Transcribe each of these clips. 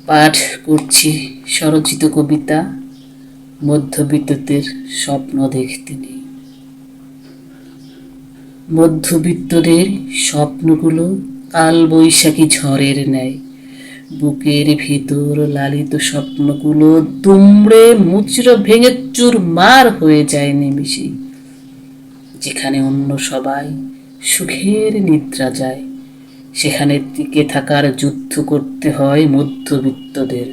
পাঠ করছি স্বরচিত কবিতা মধ্যবিত্তদের স্বপ্ন দেখতে নেই। মধ্যবিত্তদের স্বপ্নগুলো কালবৈশাখী ঝড়ের ন্যায়। বুকের ভিতর লালিত স্বপ্নগুলো দুমড়ে মুচড়ো ভেঙে চুরমার হয়ে যায় নিমিষেই। যেখানে অন্য সবাই সুখের নিদ্রা যায়, সেখানে টিকে থাকার যুদ্ধ করতে হয় মধ্যবিত্তদের।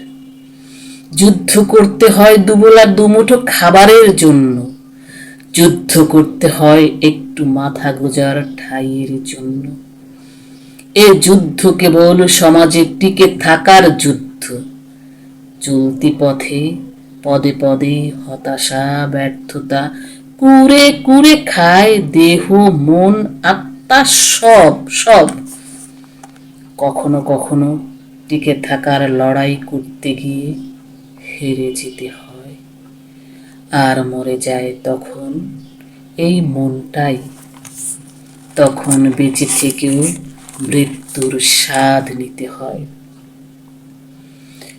যুদ্ধ করতে হয় দুবেলা দুমুঠো খাবারের জন্য। যুদ্ধ করতে হয় একটু মাথা গোজার ঠাঁইয়ের জন্য। এ যুদ্ধ কেবল সমাজে টিকে থাকার যুদ্ধ। চলতি পথে পদে পদে হতাশা ব্যর্থতা কুরে কুরে খায় দেহ মন আত্মা সব সব। কখনো কখনো টিকে থাকার লড়াই করতে গিয়ে হেরে যেতে হয়, আর মরে যায় তখন এই মনটাই। তখন বেঁচে থেকেও মৃত্যুর স্বাদ নিতে হয়।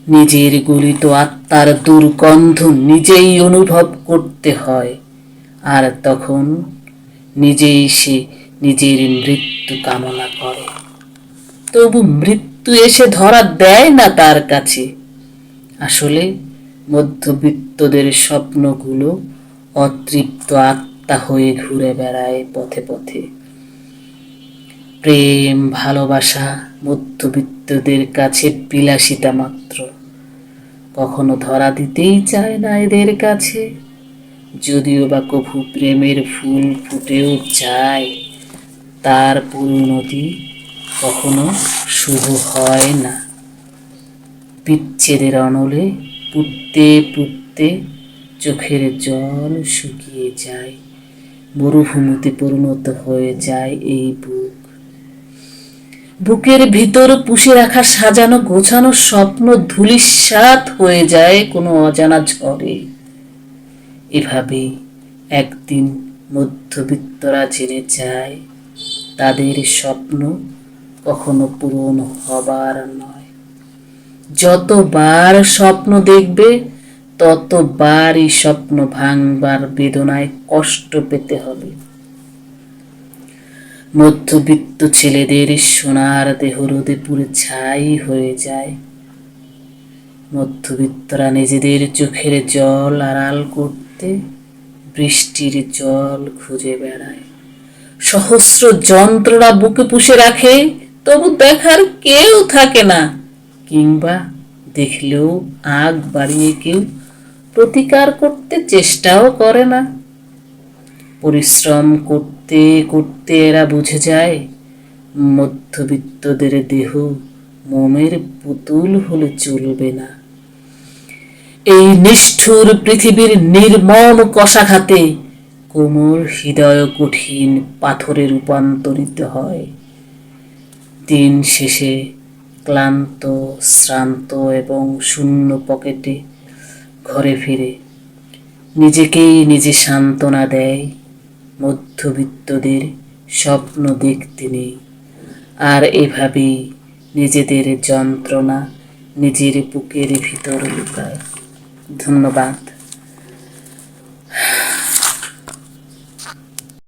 নিজের গলিত আত্মার দুর্গন্ধ নিজেই অনুভব করতে হয়, আর তখন নিজেই সে নিজের মৃত্যু কামনা করে। তবু মৃত্যু এসে ধরা দেয় না তার কাছে। আসলে মধ্যবিত্তদের স্বপ্নগুলো অতৃপ্ত আত্মা হয়ে ঘুরে বেড়ায় পথে পথে। প্রেম ভালোবাসা মধ্যবিত্তদের কাছে বিলাসিতা মাত্র। কখনো ধরা দিতেই চায় না এদের কাছে। যদিও বা কভু প্রেমের ফুল ফুটেও যায়, তার পরিণতি কখনো শুভ হয় না। বিচ্ছেদের অনলে পুড়তে পুড়তে চোখের জল শুকিয়ে যায়। মরুভূমিতে পরিণত হয়ে যায় এই বুক। বুকের ভিতর পুষে রাখা সাজানো গোছানো স্বপ্ন ধূলিসাৎ হয়ে যায় কোনো অজানা ঝড়ে। এভাবে একদিন মধ্যবিত্তরা জেনে যায়, তাদের স্বপ্ন কখনো পূরণ হবার নয়। যতবার স্বপ্ন দেখবে ততবারই স্বপ্ন ভাঙবার বেদনায় কষ্ট পেতে হবে। মধ্যবিত্ত ছেলেদের সোনার দেহ রোদে পুড়ে ছাই হয়ে যায়। মধ্যবিত্তরা নিজেদের চোখের জল আড়াল করতে বৃষ্টির জল খুঁজে বেড়ায়। সহস্র যন্ত্রণা বুকে পুষে রাখে, তবু দেখার কেউ থাকে না, কিংবা দেখলেও আগ বাড়িয়ে কেউ প্রতিকার করতে চেষ্টাও করে না। পরিশ্রম করতে করতে এরা বুঝে যায়, মধ্যবিত্তদের দেহ মোমের পুতুল হলে চলবে না। এই নিষ্ঠুর পৃথিবীর নির্মম কষাঘাতে কোমল হৃদয় কঠিন পাথরে রূপান্তরিত হয়। দিন শেষে ক্লান্ত শ্রান্ত এবং শূন্য পকেটে ঘরে ফিরে নিজেকেই নিজে সান্ত্বনা দেয়, মধ্যবিত্তদের স্বপ্ন দেখতে নেই। আর এভাবেই নিজেদের যন্ত্রণা নিজের বুকের ভিতর লুকায়। ধন্যবাদ।